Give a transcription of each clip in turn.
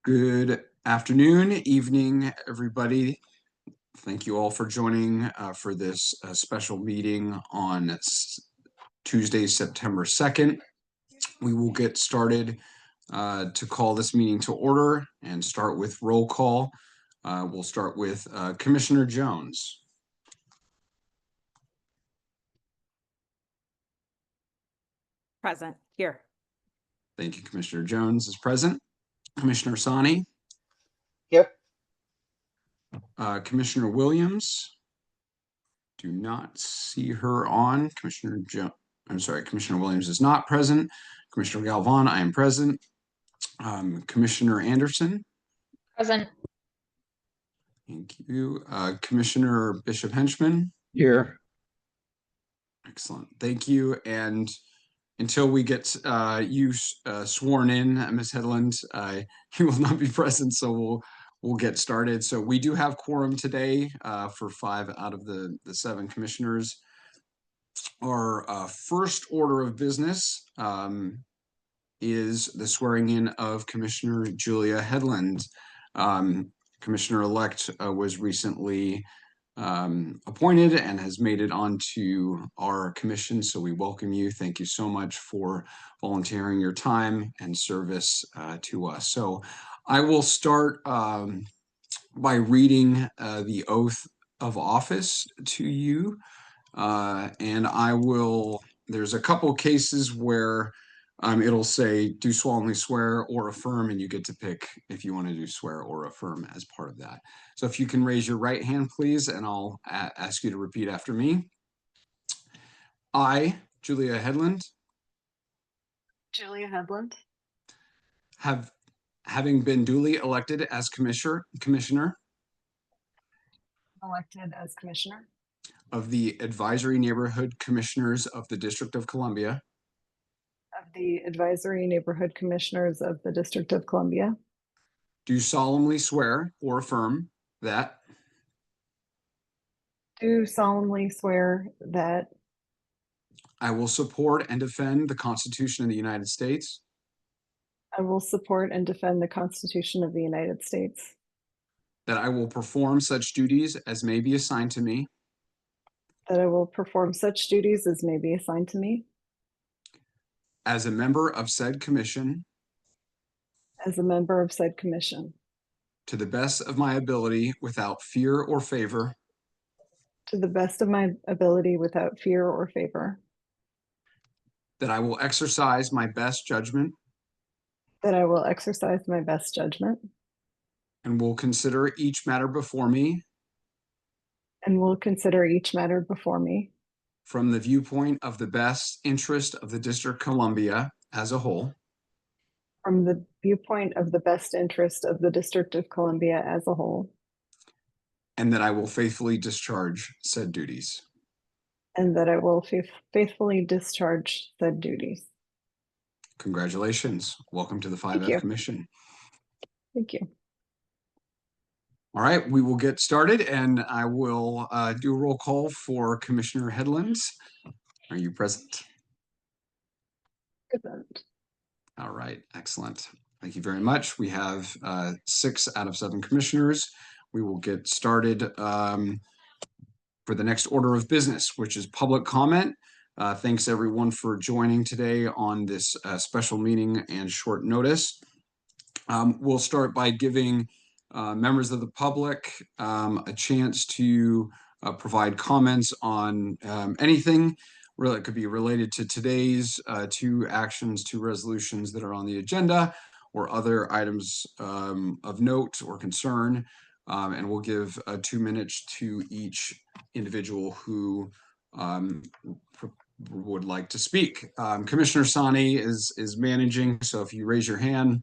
Good afternoon, evening, everybody. Thank you all for joining for this special meeting on Tuesday, September 2nd. We will get started to call this meeting to order and start with roll call. We'll start with Commissioner Jones. Present. Here. Thank you, Commissioner Jones is present. Commissioner Sani. Here. Commissioner Williams. Do not see her on. Commissioner Williams is not present. Commissioner Galvan, I am present. Commissioner Anderson. Present. Thank you. Commissioner Bishop Henchman. Here. Excellent. Thank you. And until we get you sworn in, Ms. Headland, you will not be present, so we'll get started. So we do have quorum today for 5 out of the 7 commissioners. Our first order of business is the swearing in of Commissioner Julia Headland. Commissioner-elect was recently appointed and has made it onto our commission, so we welcome you. Thank you so much for volunteering your time and service to us. So I will start by reading the oath of office to you. And there's a couple cases where it'll say do solemnly swear or affirm, and you get to pick if you want to do swear or affirm as part of that. So if you can raise your right hand, please, and I'll ask you to repeat after me. I, Julia Headland. Julia Headland. Having been duly elected as commissioner Elected as commissioner of the Advisory Neighborhood Commissioners of the District of Columbia. of the Advisory Neighborhood Commissioners of the District of Columbia. Do solemnly swear or affirm that. Do solemnly swear that I will support and defend the Constitution of the United States. I will support and defend the Constitution of the United States. That I will perform such duties as may be assigned to me. That I will perform such duties as may be assigned to me. As a member of said commission. As a member of said commission. To the best of my ability without fear or favor. To the best of my ability without fear or favor. That I will exercise my best judgment. That I will exercise my best judgment. And will consider each matter before me. And will consider each matter before me. From the viewpoint of the best interest of the District of Columbia as a whole. From the viewpoint of the best interest of the District of Columbia as a whole. And that I will faithfully discharge said duties. And that I will faithfully discharge said duties. Congratulations. Welcome to the 5F Commission. Thank you. All right, we will get started, and I will do a roll call for Commissioner Headland. Are you present? Present. All right, excellent. Thank you very much. We have 6 out of 7 commissioners. We will get started for the next order of business, which is public comment. Thanks everyone for joining today on this special meeting and short notice. We'll start by giving members of the public a chance to provide comments on anything. Really, it could be related to today's 2 actions, 2 resolutions that are on the agenda, or other items of note or concern. And we'll give 2 minutes to each individual who would like to speak. Commissioner Sani is managing, so if you raise your hand,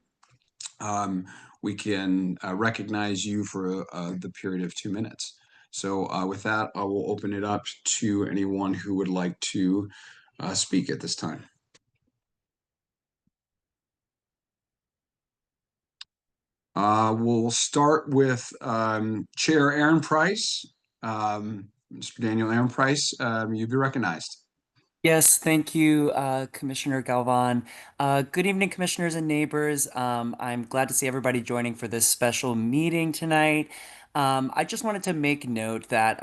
we can recognize you for the period of 2 minutes. So with that, I will open it up to anyone who would like to speak at this time. We'll start with Chair Aaron Price. Mr. Daniel Aaron Price, you'd be recognized. Yes, thank you, Commissioner Galvan. Good evening, commissioners and neighbors. I'm glad to see everybody joining for this special meeting tonight. I just wanted to make note that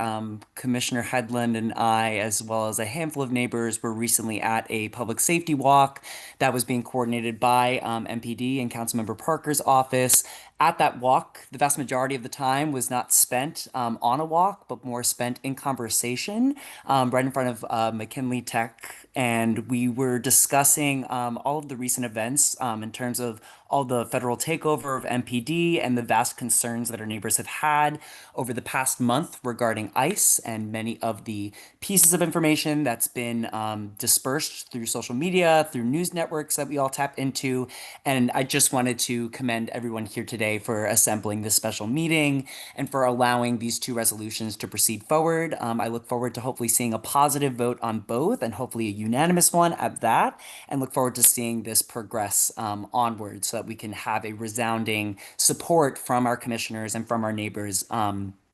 Commissioner Headland and I, as well as a handful of neighbors, were recently at a public safety walk that was being coordinated by MPD and Councilmember Parker's office. At that walk, the vast majority of the time was not spent on a walk, but more spent in conversation right in front of McKinley Tech. And we were discussing all of the recent events in terms of all the federal takeover of MPD and the vast concerns that our neighbors have had over the past month regarding ICE and many of the pieces of information that's been dispersed through social media, through news networks that we all tap into. And I just wanted to commend everyone here today for assembling this special meeting and for allowing these two resolutions to proceed forward. I look forward to hopefully seeing a positive vote on both and hopefully a unanimous one at that, and look forward to seeing this progress onward so that we can have a resounding support from our commissioners and from our neighbors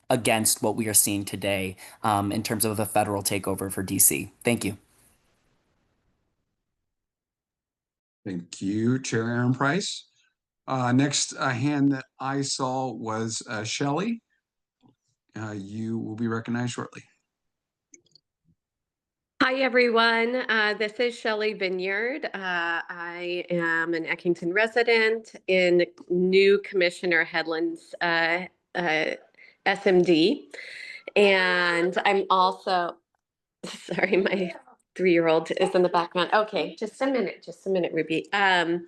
against what we are seeing today in terms of a federal takeover for DC. Thank you. Thank you, Chair Aaron Price. Next hand that I saw was Shelley. You will be recognized shortly. Hi, everyone. This is Shelley Vineyard. I am an Eckington resident in new Commissioner Headland's SMD. And I'm also, sorry, my 3-year-old is in the background. Okay, just a minute, Ruby. I'm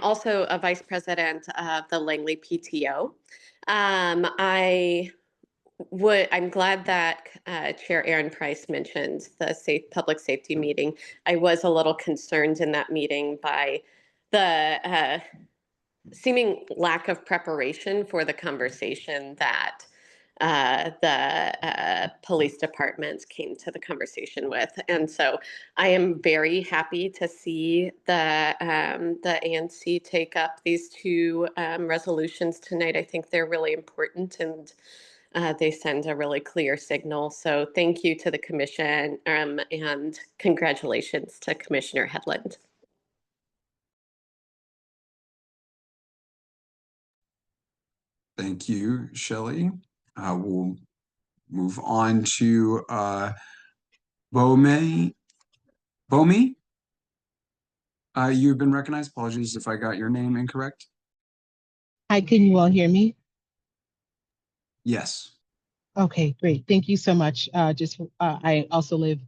also a vice president of the Langley PTO. I'm glad that Chair Aaron Price mentioned the public safety meeting. I was a little concerned in that meeting by the seeming lack of preparation for the conversation that the police departments came to the conversation with. And so I am very happy to see the ANC take up these two resolutions tonight. I think they're really important, and they send a really clear signal. So thank you to the commission, and congratulations to Commissioner Headland. Thank you, Shelley. We'll move on to Bomi. You've been recognized. Apologies if I got your name incorrect. Hi, can you all hear me? Yes. Okay, great. Thank you so much. I also live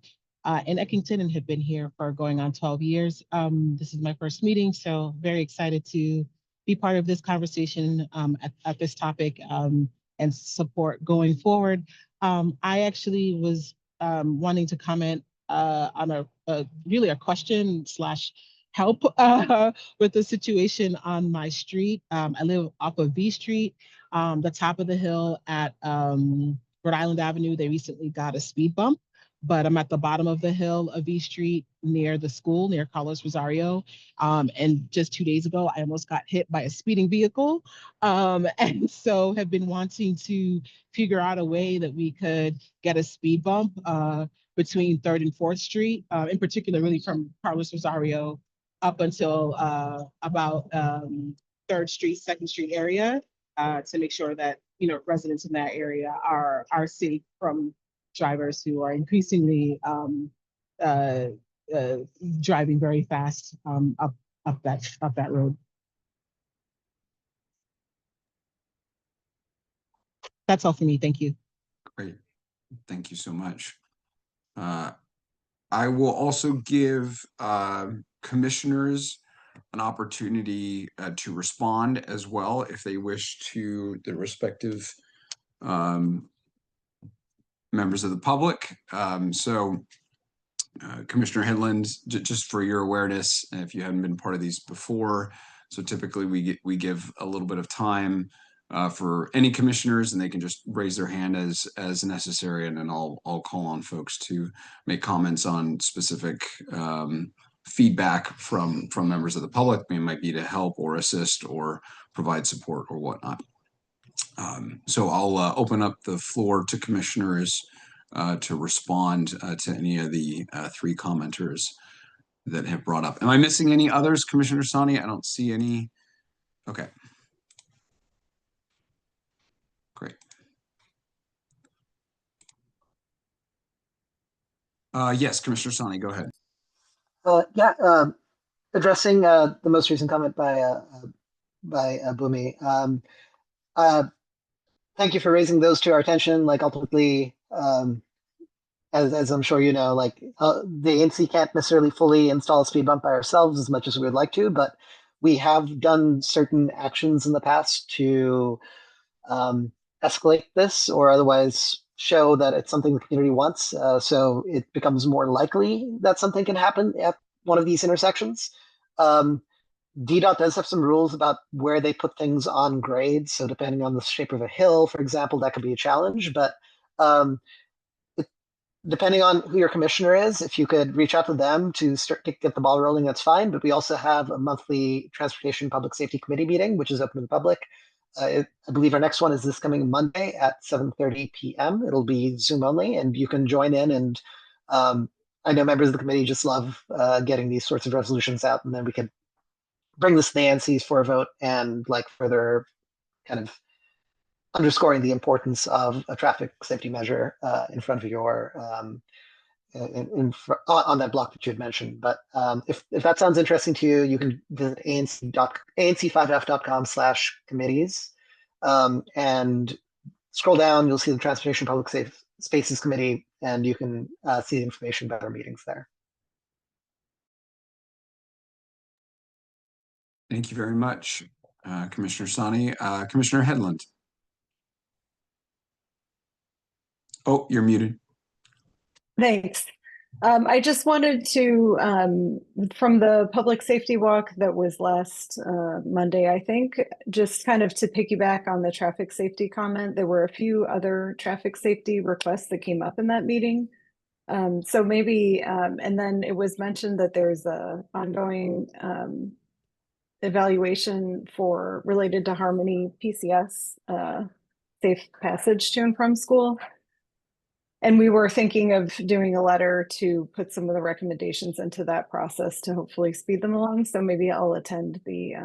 in Eckington and have been here for going on 12 years. This is my first meeting, so very excited to be part of this conversation at this topic and support going forward. I actually was wanting to comment on really a question / help with the situation on my street. I live off of V Street. The top of the hill at Rhode Island Avenue, they recently got a speed bump, but I'm at the bottom of the hill of E Street near the school, near Carlos Rosario. And just 2 days ago, I almost got hit by a speeding vehicle. And so have been wanting to figure out a way that we could get a speed bump between 3rd and 4th Street, in particular, really from Carlos Rosario up until about 3rd Street, 2nd Street area. To make sure that residents in that area are safe from drivers who are increasingly driving very fast up that road. That's all for me. Thank you. Great. Thank you so much. I will also give commissioners an opportunity to respond as well if they wish to the respective members of the public. Commissioner Headland, just for your awareness, if you haven't been part of these before, so typically we give a little bit of time for any commissioners, and they can just raise their hand as necessary, and then I'll call on folks to make comments on specific feedback from members of the public. It might be to help or assist or provide support or whatnot. So I'll open up the floor to commissioners to respond to any of the three commenters that have brought up. Am I missing any others, Commissioner Sani? I don't see any. Okay. Great. Yes, Commissioner Sani, go ahead. Yeah, addressing the most recent comment by Bhumi. Thank you for raising those to our attention. Like ultimately, as I'm sure you know, like the ANC can't necessarily fully install a speed bump by ourselves as much as we would like to, but we have done certain actions in the past to escalate this or otherwise show that it's something the community wants. So it becomes more likely that something can happen at one of these intersections. DDOT does have some rules about where they put things on grades. So depending on the shape of a hill, for example, that could be a challenge. But depending on who your commissioner is, if you could reach out to them to start to get the ball rolling, that's fine. But we also have a monthly Transportation Public Safety Committee meeting, which is open to the public. I believe our next one is this coming Monday at 7:30 p.m. It'll be Zoom only, and you can join in. And I know members of the committee just love getting these sorts of resolutions out, and then we could bring this to the ANCs for a vote and like further kind of underscoring the importance of a traffic safety measure in front of your on that block that you had mentioned. But if that sounds interesting to you, you can visit anc5f.com/committees and scroll down. You'll see the Transportation Public Safe Spaces Committee, and you can see the information about our meetings there. Thank you very much, Commissioner Sani. Commissioner Headland. Oh, you're muted. Thanks. I just wanted to, from the public safety walk that was last Monday, I think, just kind of to piggyback on the traffic safety comment, there were a few other traffic safety requests that came up in that meeting. So maybe, and then it was mentioned that there's a ongoing evaluation related to Harmony PCS, safe passage to and from school. And we were thinking of doing a letter to put some of the recommendations into that process to hopefully speed them along. So maybe I'll attend the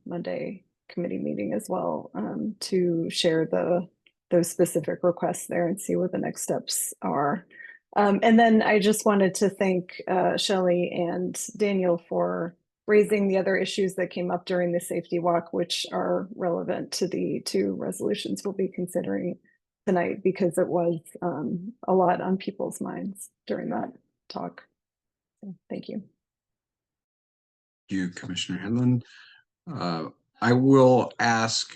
Monday committee meeting as well to share those specific requests there and see what the next steps are. And then I just wanted to thank Shelley and Daniel for raising the other issues that came up during the safety walk, which are relevant to the two resolutions we'll be considering tonight, because it was a lot on people's minds during that talk. So, thank you. Thank you, Commissioner Headland. I will ask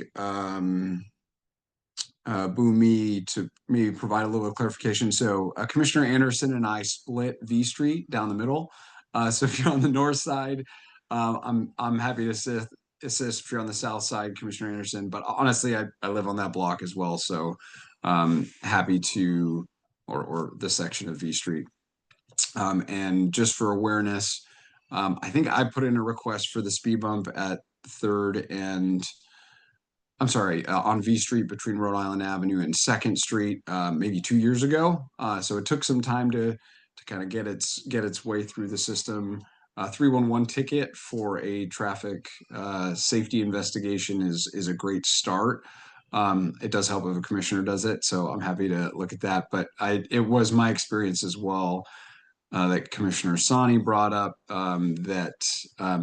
Bhumi to maybe provide a little bit of clarification. So Commissioner Anderson and I split V Street down the middle. So if you're on the north side, I'm happy to assist if you're on the south side, Commissioner Anderson. But honestly, I live on that block as well, so happy to, or this section of V Street. And just for awareness, I think I put in a request for the speed bump at 3rd and on V Street between Rhode Island Avenue and 2nd Street, maybe 2 years ago. So it took some time to kind of get its way through the system. 311 ticket for a traffic safety investigation is a great start. It does help if a commissioner does it, so I'm happy to look at that. But it was my experience as well that Commissioner Sani brought up that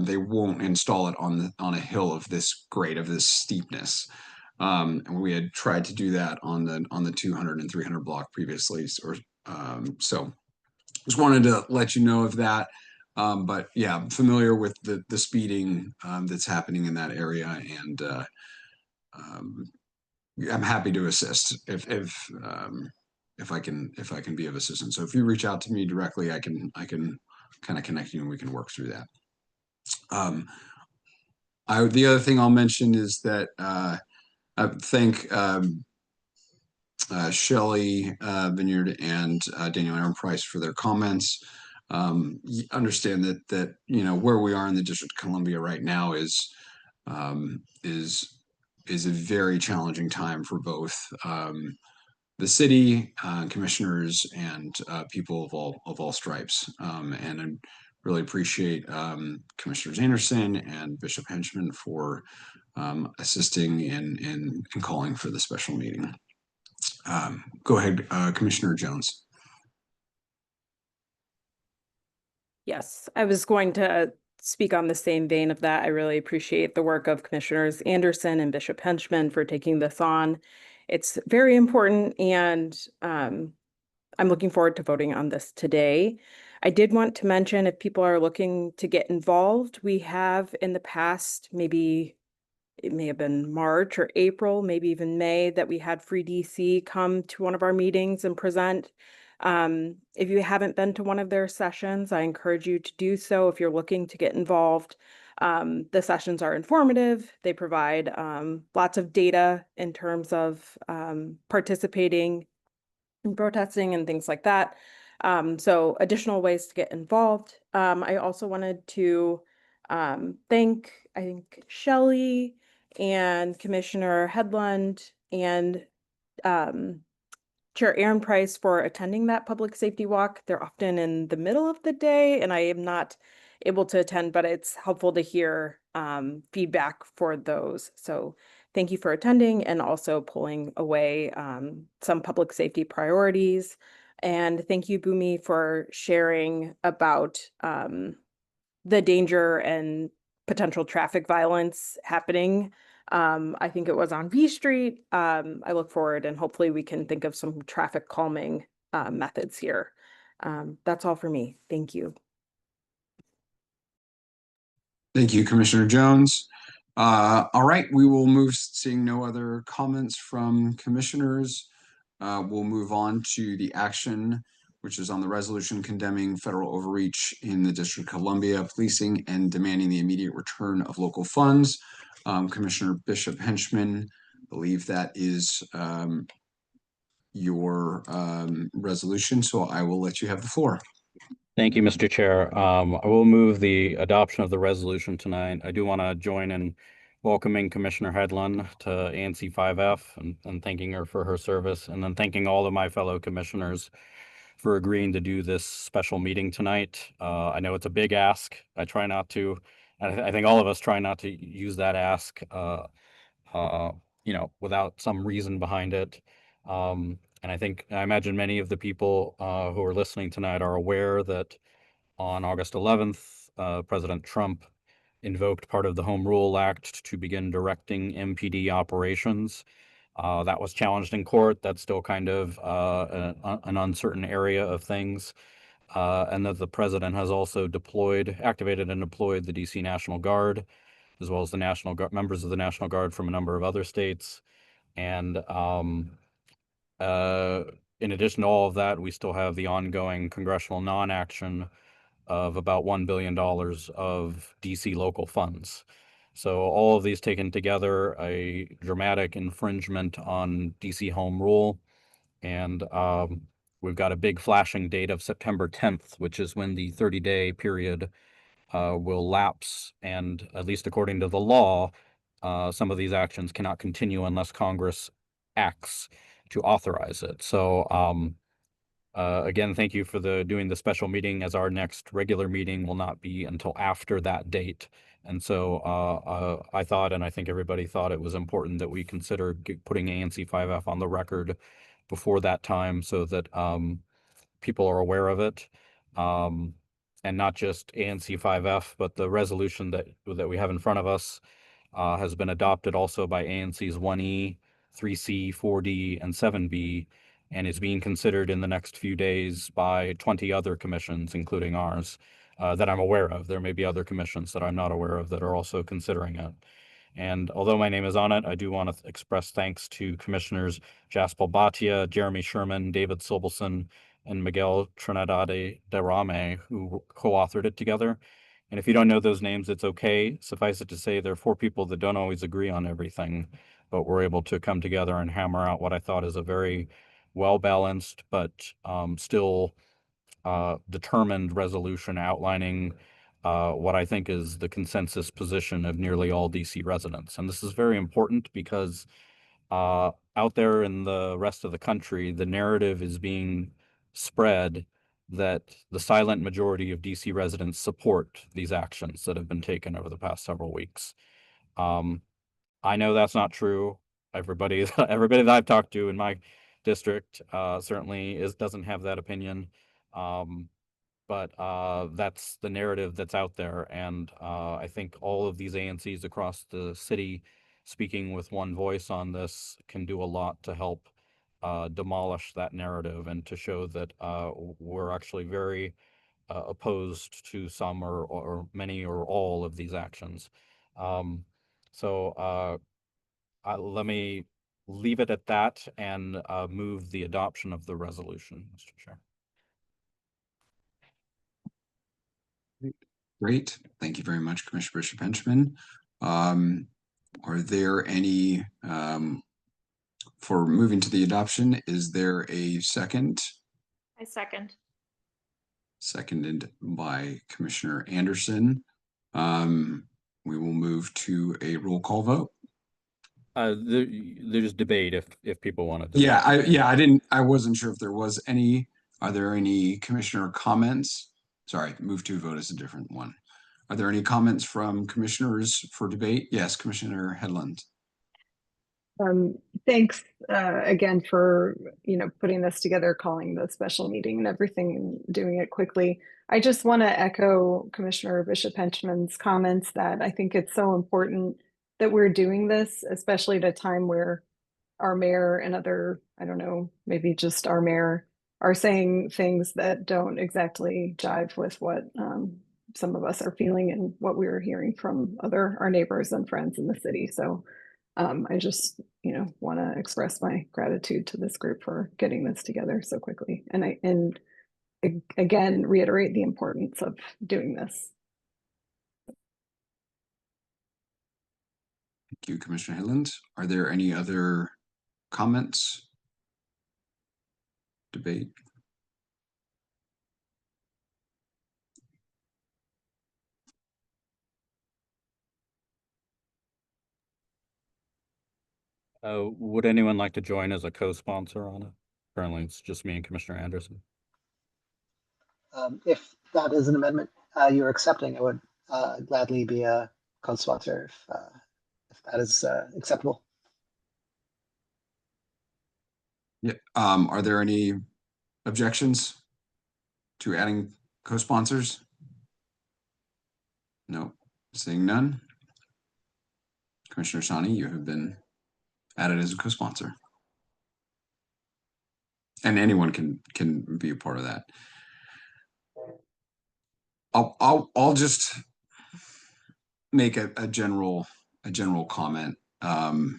they won't install it on a hill of this steepness. And we had tried to do that on the 200 and 300 block previously, so just wanted to let you know of that. But yeah, I'm familiar with the speeding that's happening in that area, and I'm happy to assist if I can be of assistance. So if you reach out to me directly, I can kind of connect you and we can work through that. The other thing I'll mention is that I thank Shelley Vineyard and Daniel Aaron Price for their comments. Understand that where we are in the District of Columbia right now is a very challenging time for both the city, commissioners, and people of all stripes. And I really appreciate Commissioners Anderson and Bishop Henchman for assisting in calling for the special meeting. Go ahead, Commissioner Jones. Yes, I was going to speak on the same vein of that. I really appreciate the work of Commissioners Anderson and Bishop Henchman for taking this on. It's very important, and I'm looking forward to voting on this today. I did want to mention, if people are looking to get involved, we have in the past, maybe it may have been March or April, maybe even May, that we had Free DC come to one of our meetings and present. If you haven't been to one of their sessions, I encourage you to do so if you're looking to get involved. The sessions are informative. They provide lots of data in terms of participating in protesting and things like that. So additional ways to get involved. I also wanted to thank, I think, Shelley and Commissioner Headland and Chair Aaron Price for attending that public safety walk. They're often in the middle of the day and I am not able to attend, but it's helpful to hear feedback for those. So thank you for attending and also pulling away some public safety priorities. And thank you, Bumi, for sharing about the danger and potential traffic violence happening. I think it was on V Street. I look forward and hopefully we can think of some traffic calming methods here. That's all for me. Thank you. Thank you, Commissioner Jones. All right, we will move, seeing no other comments from commissioners. We'll move on to the action, which is on the resolution condemning federal overreach in the District of Columbia, policing and demanding the immediate return of local funds. Commissioner Bishop Henchman, I believe that is your resolution, so I will let you have the floor. Thank you, Mr. Chair. I will move the adoption of the resolution tonight. I do want to join in welcoming Commissioner Headland to ANC 5F and thanking her for her service, and then thanking all of my fellow commissioners for agreeing to do this special meeting tonight. I know it's a big ask. I try not to, I think all of us try not to use that ask, without some reason behind it. And I imagine many of the people who are listening tonight are aware that on August 11th, President Trump invoked part of the Home Rule Act to begin directing MPD operations. That was challenged in court. That's still kind of an uncertain area of things. And that the president has also activated and deployed the DC National Guard, as well as the members of the National Guard from a number of other states. And in addition to all of that, we still have the ongoing congressional non-action of about $1 billion of DC local funds. So all of these taken together, a dramatic infringement on DC home rule. And we've got a big flashing date of September 10th, which is when the 30-day period will lapse. And at least according to the law, some of these actions cannot continue unless Congress acts to authorize it. So again, thank you for doing the special meeting, as our next regular meeting will not be until after that date. And so I thought, and I think everybody thought, it was important that we consider putting ANC 5F on the record before that time so that people are aware of it. And not just ANC 5F, but the resolution that we have in front of us has been adopted also by ANC's 1E, 3C, 4D, and 7B, and is being considered in the next few days by 20 other commissions, including ours, that I'm aware of. There may be other commissions that I'm not aware of that are also considering it. And although my name is on it, I do want to express thanks to Commissioners Jaspal Bhatia, Jeremy Sherman, David Sobelson, and Miguel Trinidad de Rame, who co-authored it together. And if you don't know those names, it's okay. Suffice it to say, there are 4 people that don't always agree on everything, but we're able to come together and hammer out what I thought is a very well-balanced, but still determined resolution outlining what I think is the consensus position of nearly all DC residents. And this is very important because out there in the rest of the country, the narrative is being spread that the silent majority of DC residents support these actions that have been taken over the past several weeks. I know that's not true. Everybody that I've talked to in my district certainly doesn't have that opinion. But that's the narrative that's out there, and I think all of these ANCs across the city speaking with one voice on this can do a lot to help demolish that narrative and to show that we're actually very opposed to some or many or all of these actions. So let me leave it at that and move the adoption of the resolution, Mr. Chair. Great. Thank you very much, Commissioner Bishop Henchman. Are there any, for moving to the adoption, is there a second? I second. Seconded by Commissioner Anderson. We will move to a roll call vote. There's debate if people want to debate. Yeah, I wasn't sure if there was any. Are there any commissioner comments? Sorry, move to vote is a different one. Are there any comments from commissioners for debate? Yes, Commissioner Headland. Thanks again for putting this together, calling the special meeting and everything, and doing it quickly. I just want to echo Commissioner Bishop Henchman's comments that I think it's so important that we're doing this, especially at a time where our mayor and other, I don't know, maybe just our mayor are saying things that don't exactly jive with what some of us are feeling and what we were hearing from our neighbors and friends in the city. So I just, want to express my gratitude to this group for getting this together so quickly. And again, reiterate the importance of doing this. Thank you, Commissioner Headland. Are there any other comments? Debate? Would anyone like to join as a co-sponsor on it? Currently, it's just me and Commissioner Anderson. If that is an amendment you're accepting, I would gladly be a co-sponsor if that is acceptable. Yeah. Are there any objections to adding co-sponsors? No. Seeing none. Commissioner Sani, you have been added as a co-sponsor. And anyone can be a part of that. I'll just make a general comment. I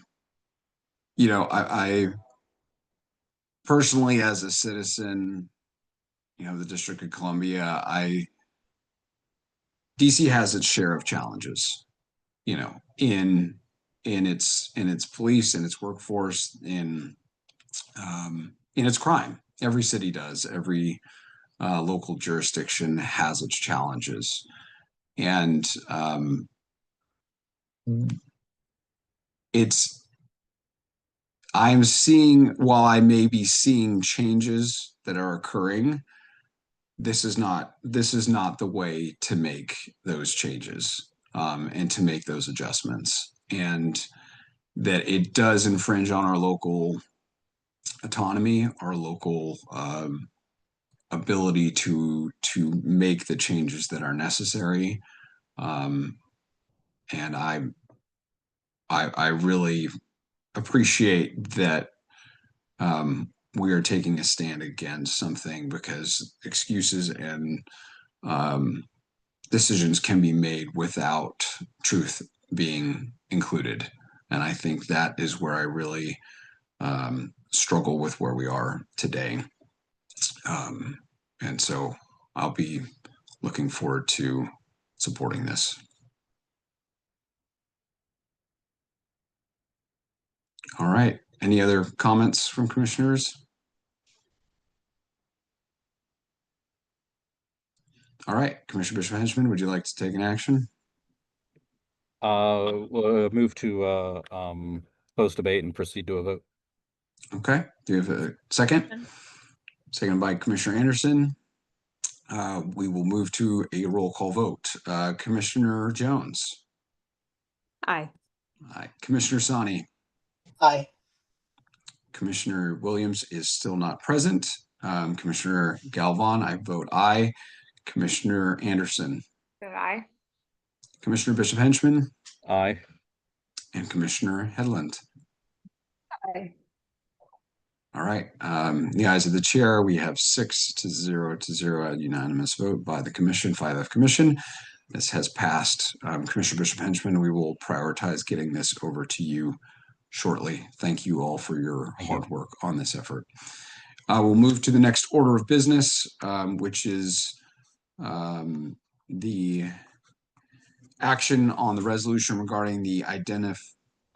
personally, as a citizen, the District of Columbia, DC has its share of challenges, in its police, in its workforce, in its crime. Every city does. Every local jurisdiction has its challenges, and I'm seeing, while I may be seeing changes that are occurring, this is not the way to make those changes and to make those adjustments, and that it does infringe on our local autonomy, our local ability to make the changes that are necessary. And I really appreciate that we are taking a stand against something, because excuses and decisions can be made without truth being included. And I think that is where I really struggle with where we are today. And so I'll be looking forward to supporting this. All right. Any other comments from commissioners? All right. Commissioner Bishop Henchman, would you like to take an action? We'll move to Close debate and proceed to a vote. Okay, do you have a second? Second by Commissioner Anderson. We will move to a roll call vote. Commissioner Jones. Aye. Aye. Commissioner Sani. Aye. Commissioner Williams is still not present. Commissioner Galvin, I vote aye. Commissioner Anderson. Aye. Commissioner Bishop Henchman. Aye. And Commissioner Headland. Aye. All right. The ayes of the chair, we have 6-0 a unanimous vote by the commission, 5F commission. This has passed. Commissioner Bishop Henchman, we will prioritize getting this over to you shortly. Thank you all for your hard work on this effort. We'll move to the next order of business, which is the action on the resolution regarding the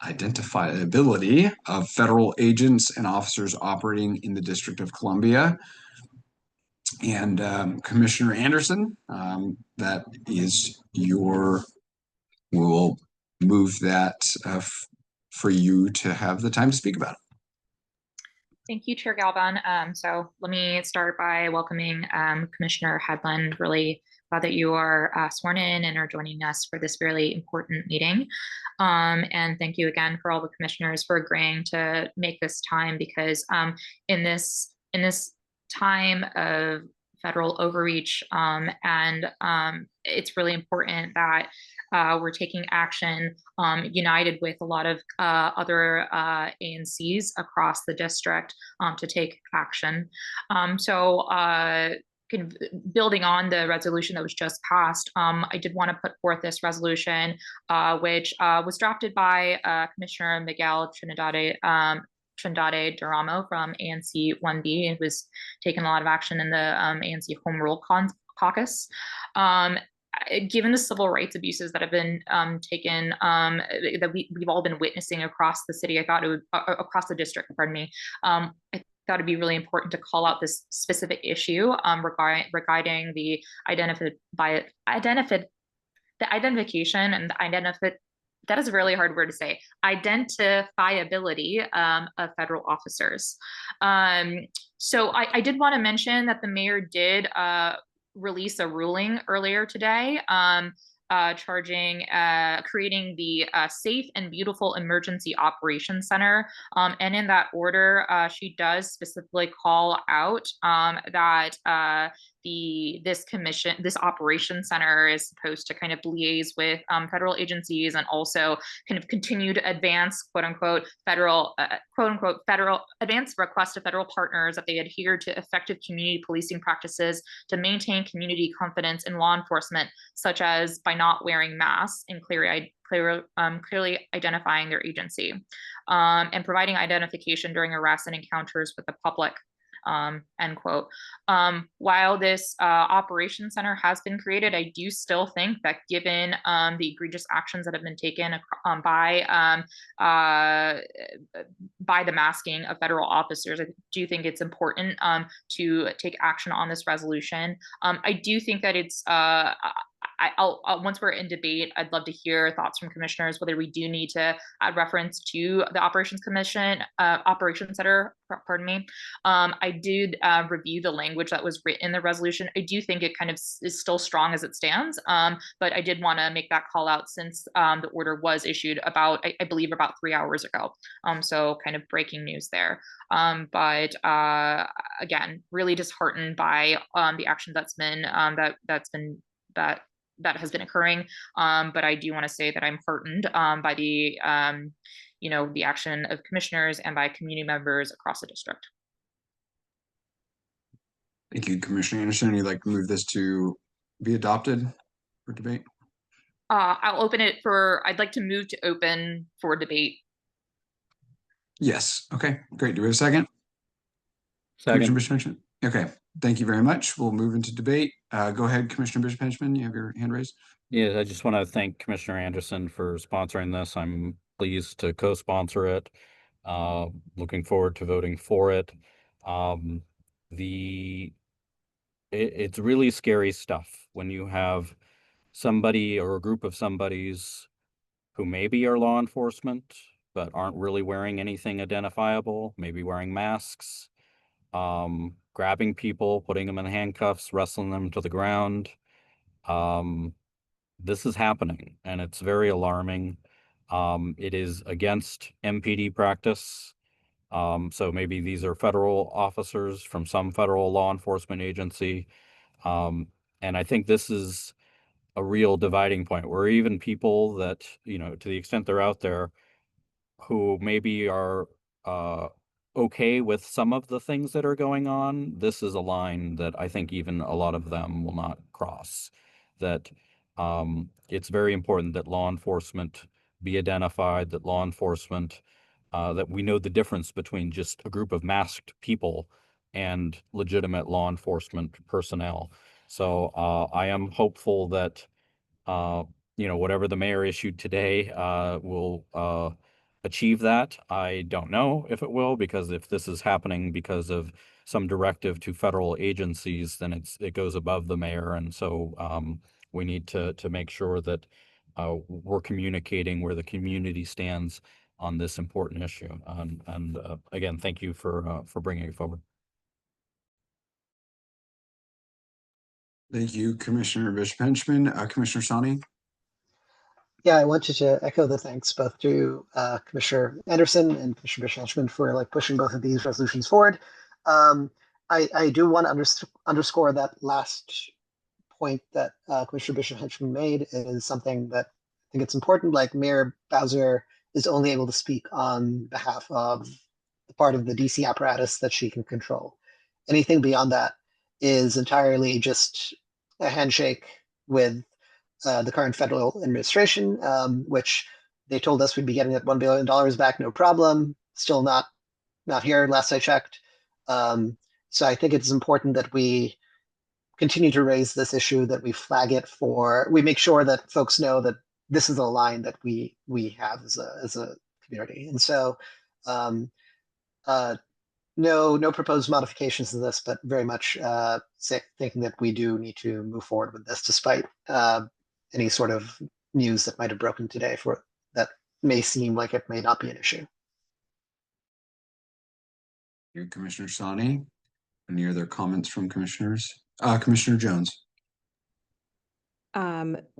identifiability of federal agents and officers operating in the District of Columbia. And Commissioner Anderson, that is we will move that for you to have the time to speak about it. Thank you, Chair Galvin. So let me start by welcoming Commissioner Headland. Really glad that you are sworn in and are joining us for this really important meeting. And thank you again for all the commissioners for agreeing to make this time, because in this time of federal overreach, and it's really important that we're taking action united with a lot of other ANCs across the district to take action. Building on the resolution that was just passed, I did want to put forth this resolution, which was drafted by Commissioner Miguel Trinidad Duramo from ANC 1B, and was taking a lot of action in the ANC Home Rule Caucus. Given the civil rights abuses that have been taken, that we've all been witnessing across the city, I thought it would across the district. Pardon me. I thought it'd be really important to call out this specific issue regarding the identification and that is a really hard word to say, identifiability of federal officers. So I did want to mention that the mayor did release a ruling earlier today creating the Safe and Beautiful Emergency Operations Center. And in that order, she does specifically call out that this operations center is supposed to kind of liaise with federal agencies and also kind of continue to advance federal advance requests to federal partners that they adhere to effective community policing practices to maintain community confidence in law enforcement, such as by not wearing masks and clearly identifying their agency, and providing identification during arrests and encounters with the public. End quote. While this operations center has been created, I do still think that given the egregious actions that have been taken by the masking of federal officers, I do think it's important to take action on this resolution. I do think that it's I'll once we're in debate, I'd love to hear thoughts from commissioners whether we do need to add reference to the operations center. Pardon me. I did review the language that was written in the resolution. I do think it kind of is still strong as it stands, but I did want to make that call out since the order was issued I believe about 3 hours ago. So kind of breaking news there. But again, really disheartened by the action that has been occurring. But I do want to say that I'm heartened by the the action of commissioners and by community members across the district. Thank you, Commissioner Anderson. You'd like to move this to be adopted for debate? I'd like to move to open for debate. Yes. Okay, great. Do we have a second? Second. Commissioner Bishop Henchman? Okay, thank you very much. We'll move into debate. Go ahead, Commissioner Bishop Henchman. You have your hand raised. Yeah, I just want to thank Commissioner Anderson for sponsoring this. I'm pleased to co-sponsor it. Looking forward to voting for it. It's really scary stuff when you have somebody or a group of somebodies who maybe are law enforcement but aren't really wearing anything identifiable, maybe wearing masks, grabbing people, putting them in handcuffs, wrestling them to the ground. This is happening, and it's very alarming. It is against MPD practice. So maybe these are federal officers from some federal law enforcement agency. And I think this is a real dividing point where even people that, to the extent they're out there, who maybe are okay with some of the things that are going on, this is a line that I think even a lot of them will not cross. That it's very important that law enforcement be identified, that law enforcement, that we know the difference between just a group of masked people and legitimate law enforcement personnel. So I am hopeful that whatever the mayor issued today will achieve that. I don't know if it will, because if this is happening because of some directive to federal agencies, then it goes above the mayor. And so we need to make sure that we're communicating where the community stands on this important issue. And again, thank you for bringing it forward. Thank you, Commissioner Bishop Henchman. Commissioner Sani? Yeah, I wanted to echo the thanks both to Commissioner Anderson and Commissioner Bishop Henchman for pushing both of these resolutions forward. I do want to underscore that last point that Commissioner Bishop Henchman made is something that I think it's important. Like Mayor Bowser is only able to speak on behalf of the part of the DC apparatus that she can control. Anything beyond that is entirely just a handshake with the current federal administration, which they told us we'd be getting that $1 billion back, no problem. Still not here, last I checked. So I think it's important that we continue to raise this issue, that we flag it we make sure that folks know that this is a line that we have as a community. And so no proposed modifications to this, but very much thinking that we do need to move forward with this, despite any sort of news that might have broken today that may seem like it may not be an issue. Thank you, Commissioner Sani. Any other comments from commissioners? Commissioner Jones?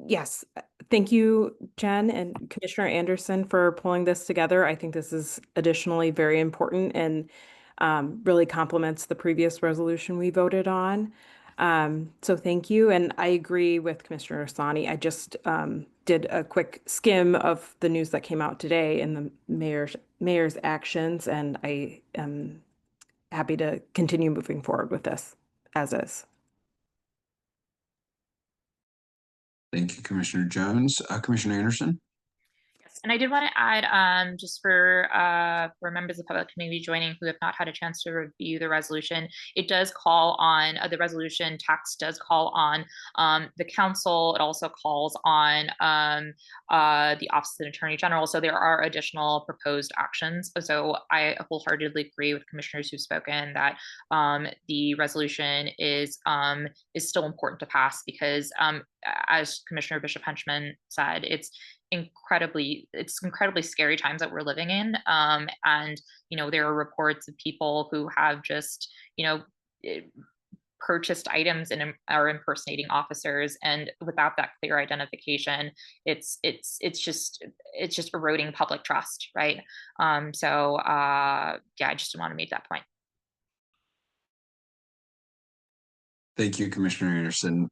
Yes, thank you, Jen and Commissioner Anderson, for pulling this together. I think this is additionally very important and really complements the previous resolution we voted on. So thank you. And I agree with Commissioner Sani. I just did a quick skim of the news that came out today and the mayor's actions, and I am happy to continue moving forward with this as is. Thank you, Commissioner Jones. Commissioner Anderson? And I did want to add, just for members of the public community joining who have not had a chance to review the resolution, it does call on the resolution text does call on the council. It also calls on the Office of the Attorney General. So there are additional proposed actions. So I wholeheartedly agree with commissioners who've spoken that the resolution is still important to pass because, as Commissioner Bishop Henchman said, it's incredibly scary times that we're living in, and there are reports of people who have just purchased items and are impersonating officers, and without that clear identification, it's just eroding public trust, right? So yeah, I just want to make that point. Thank you, Commissioner Anderson.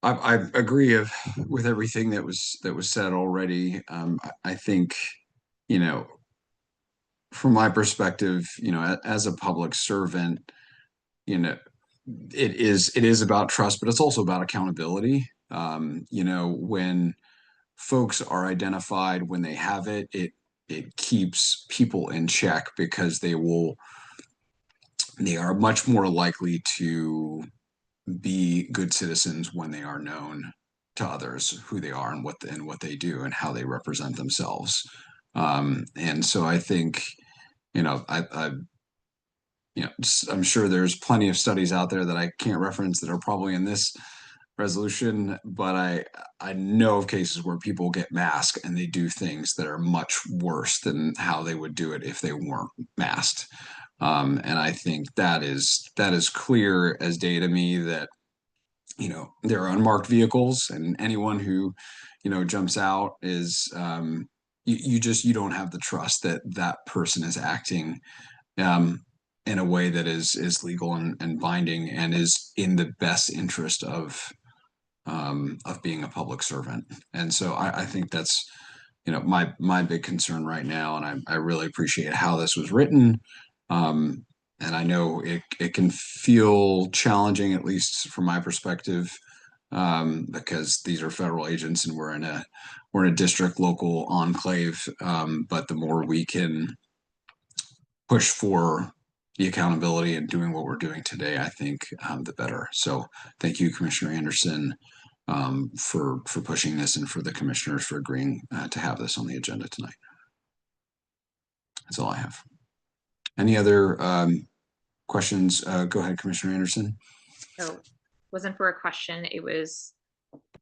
I agree with everything that was said already. I think, from my perspective, as a public servant, it is about trust, but it's also about accountability. When folks are identified, when they have it keeps people in check because they are much more likely to be good citizens when they are known to others who they are and what they do and how they represent themselves. And so I think, I'm sure there's plenty of studies out there that I can't reference that are probably in this resolution, but I know of cases where people get masked and they do things that are much worse than how they would do it if they weren't masked. And I think that is clear as day to me that, you know, there are unmarked vehicles, and anyone who, you know, jumps out is you don't have the trust that that person is acting in a way that is legal and binding and is in the best interest of being a public servant. And so I think that's, you know, my big concern right now, and I really appreciate how this was written. And I know it can feel challenging, at least from my perspective, because these are federal agents and we're in a district local enclave. But the more we can push for the accountability and doing what we're doing today, I think the better. So thank you, Commissioner Anderson, for pushing this, and for the commissioners for agreeing to have this on the agenda tonight. That's all I have. Any other questions? Go ahead, Commissioner Anderson. So wasn't for a question, it was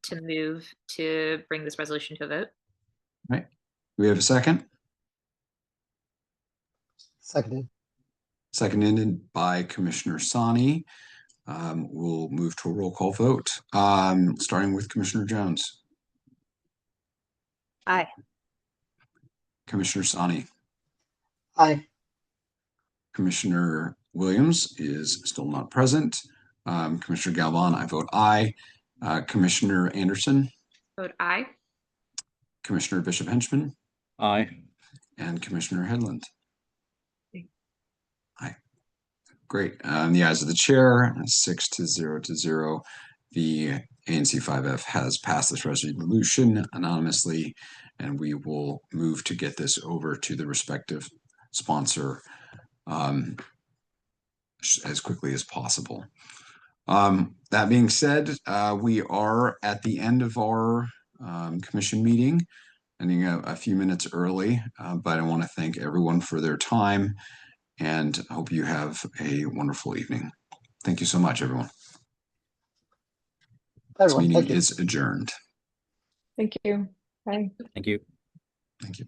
to move to bring this resolution to a vote. Right. Do we have a second? Seconded. Seconded by Commissioner Sani. We'll move to a roll call vote, starting with Commissioner Jones. Aye. Commissioner Sani. Aye. Commissioner Williams is still not present. Commissioner Galvan, I vote aye. Commissioner Anderson. Vote aye. Commissioner Bishop Henchman. Aye. And Commissioner Headland. Aye. Great. The ayes of the chair, 6-0. The ANC 5F has passed this resolution anonymously, and we will move to get this over to the respective sponsor as quickly as possible. That being said, we are at the end of our commission meeting, ending a few minutes early, but I want to thank everyone for their time and hope you have a wonderful evening. Thank you so much, everyone. This Everyone, meeting thank you. is adjourned. Thank you. Bye. Thank you. Thank you.